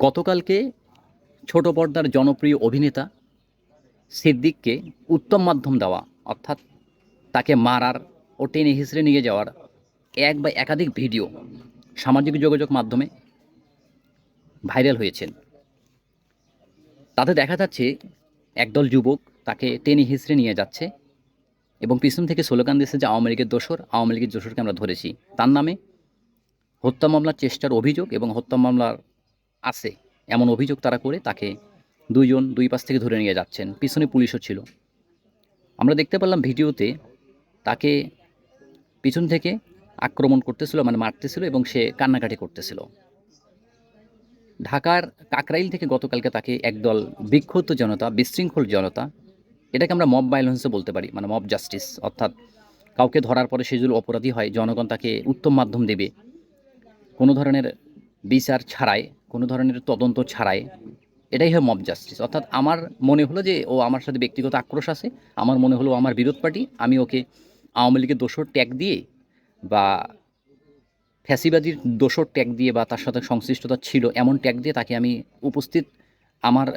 গতকালকে ছোট পর্দার জনপ্রিয় অভিনেতা সিদ্দিককে উত্তম মাধ্যম দেওয়া, অর্থাৎ তাকে মারার ও টেনে হিঁচড়ে নিয়ে যাওয়ার এক বা একাধিক ভিডিও সামাজিক যোগাযোগ মাধ্যমে ভাইরাল হয়েছেন। তাতে দেখা যাচ্ছে একদল যুবক তাকে টেনে হিঁচড়ে নিয়ে যাচ্ছে এবং পিছন থেকে স্লোগান দিচ্ছে যে আওয়ামী লীগের দোসর, আওয়ামী লীগের দোসরকে আমরা ধরেছি। তার নামে হত্যা মামলার চেষ্টার অভিযোগ এবং হত্যা মামলার আছে এমন অভিযোগ তারা করে তাকে দুই পাশ থেকে ধরে নিয়ে যাচ্ছেন। পিছনে পুলিশও ছিল। আমরা দেখতে পেলাম ভিডিওতে তাকে পিছন থেকে আক্রমণ করতেছিল, মানে মারতেছিল এবং সে কান্নাকাটি করতেছিল। ঢাকার কাকরাইল থেকে গতকালকে তাকে একদল বিক্ষুব্ধ জনতা, বিশৃঙ্খল জনতা, এটাকে আমরা মব ভায়োলেন্সও বলতে পারি, মানে মব জাস্টিস, অর্থাৎ কাউকে ধরার পরে সে যদি অপরাধী হয় জনগণ তাকে উত্তম মাধ্যম দেবে, কোনো ধরনের বিচার ছাড়াই, কোনো ধরনের তদন্ত ছাড়াই। এটাই হয় মব জাস্টিস। অর্থাৎ আমার মনে হলো যে ও আমার সাথে ব্যক্তিগত আক্রোশ আছে, আমার মনে হলো আমার বিরোধ পার্টি, আমি ওকে আওয়ামী লীগের দোসর ট্যাগ দিয়ে বা ফ্যাসিবাদীর দোসর ট্যাগ দিয়ে বা তার সাথে সংশ্লিষ্টতা ছিল এমন ট্যাগ দিয়ে তাকে আমি উপস্থিত আমার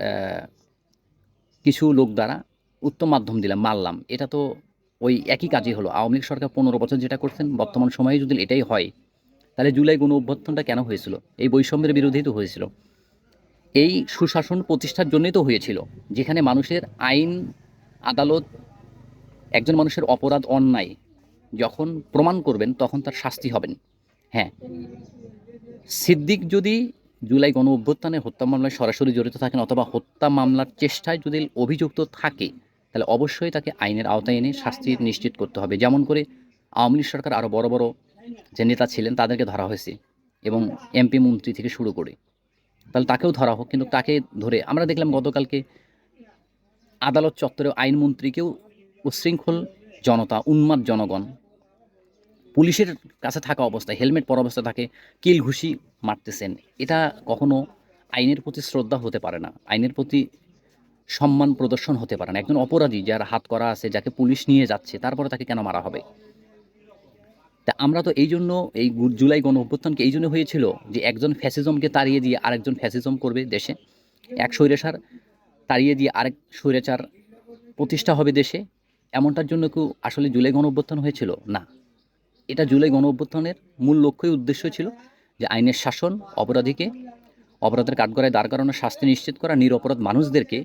কিছু লোক দ্বারা উত্তম মাধ্যম দিলাম, মারলাম। এটা তো ওই একই কাজই হলো। আওয়ামী লীগ সরকার ১৫ বছর যেটা করছেন বর্তমান সময়ে যদি এটাই হয়, তাহলে জুলাই গণ অভ্যুত্থানটা কেন হয়েছিল? এই বৈষম্যের বিরোধেই তো হয়েছিল। এই সুশাসন প্রতিষ্ঠার জন্যই তো হয়েছিল, যেখানে মানুষের আইন, আদালত একজন মানুষের অপরাধ, অন্যায় যখন প্রমাণ করবেন তখন তার শাস্তি হবেন। হ্যাঁ, সিদ্দিক যদি জুলাই গণ অভ্যুত্থানে হত্যা মামলায় সরাসরি জড়িত থাকেন অথবা হত্যা মামলার চেষ্টায় যদি অভিযুক্ত থাকে, তাহলে অবশ্যই তাকে আইনের আওতায় এনে শাস্তি নিশ্চিত করতে হবে। যেমন করে আওয়ামী লীগ সরকার আরও বড় বড় যে নেতা ছিলেন তাদেরকে ধরা হয়েছে, এবং এমপি মন্ত্রী থেকে শুরু করে, তাহলে তাকেও ধরা হোক। কিন্তু তাকে ধরে আমরা দেখলাম গতকালকে আদালত চত্বরে আইনমন্ত্রীকেও উচ্ছৃঙ্খল জনতা, উন্মাদ জনগণ পুলিশের কাছে থাকা অবস্থায়, হেলমেট পরা অবস্থায় তাকে কিল ঘুষি মারতেছেন। এটা কখনো আইনের প্রতি শ্রদ্ধা হতে পারে না, আইনের প্রতি সম্মান প্রদর্শন হতে পারে না। একজন অপরাধী যার হাত করা আছে, যাকে পুলিশ নিয়ে যাচ্ছে, তারপরে তাকে কেন মারা হবে? তা আমরা তো এই জন্য এই জুলাই গণ অভ্যুত্থানকে এই জন্য হয়েছিল যে একজন ফ্যাসিজমকে তাড়িয়ে দিয়ে আরেকজন ফ্যাসিজম করবে দেশে, এক স্বৈরাচার তাড়িয়ে দিয়ে আরেক স্বৈরাচার প্রতিষ্ঠা হবে দেশে। এমনটার জন্য কেউ আসলে জুলাই গণ অভ্যুত্থান হয়েছিল না। এটা জুলাই গণ অভ্যুত্থানের মূল লক্ষ্যই উদ্দেশ্য ছিল যে আইনের শাসন, অপরাধীকে অপরাধের কাঠগড়ায় দাঁড় করানোর শাস্তি নিশ্চিত করা, নিরপরাধ মানুষদেরকে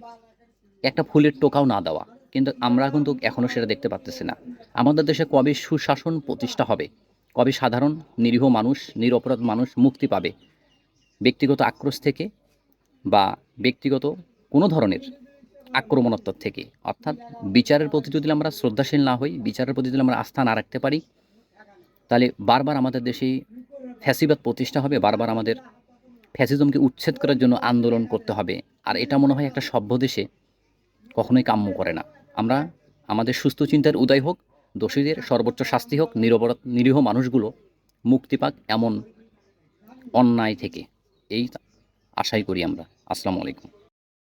একটা ফুলের টোকাও না দেওয়া। কিন্তু আমরা কিন্তু এখনও সেটা দেখতে পাচ্তেছি না। আমাদের দেশে কবে সুশাসন প্রতিষ্ঠা হবে? কবে সাধারণ নিরীহ মানুষ, নিরপরাধ মানুষ মুক্তি পাবে ব্যক্তিগত আক্রোশ থেকে বা ব্যক্তিগত কোনো ধরনের আক্রমণাত্মক থেকে? অর্থাৎ বিচারের প্রতি যদি আমরা শ্রদ্ধাশীল না হই, বিচারের প্রতি যদি আমরা আস্থা না রাখতে পারি, তাহলে বারবার আমাদের দেশে ফ্যাসিবাদ প্রতিষ্ঠা হবে, বারবার আমাদের ফ্যাসিজমকে উচ্ছেদ করার জন্য আন্দোলন করতে হবে। আর এটা মনে হয় একটা সভ্য দেশে কখনোই কাম্য করে না। আমরা আমাদের সুস্থ চিন্তার উদয় হোক, দোষীদের সর্বোচ্চ শাস্তি হোক, নিরপরাধ নিরীহ মানুষগুলো মুক্তি পাক এমন অন্যায় থেকে, এই আশাই করি আমরা। আসসালামু আলাইকুম।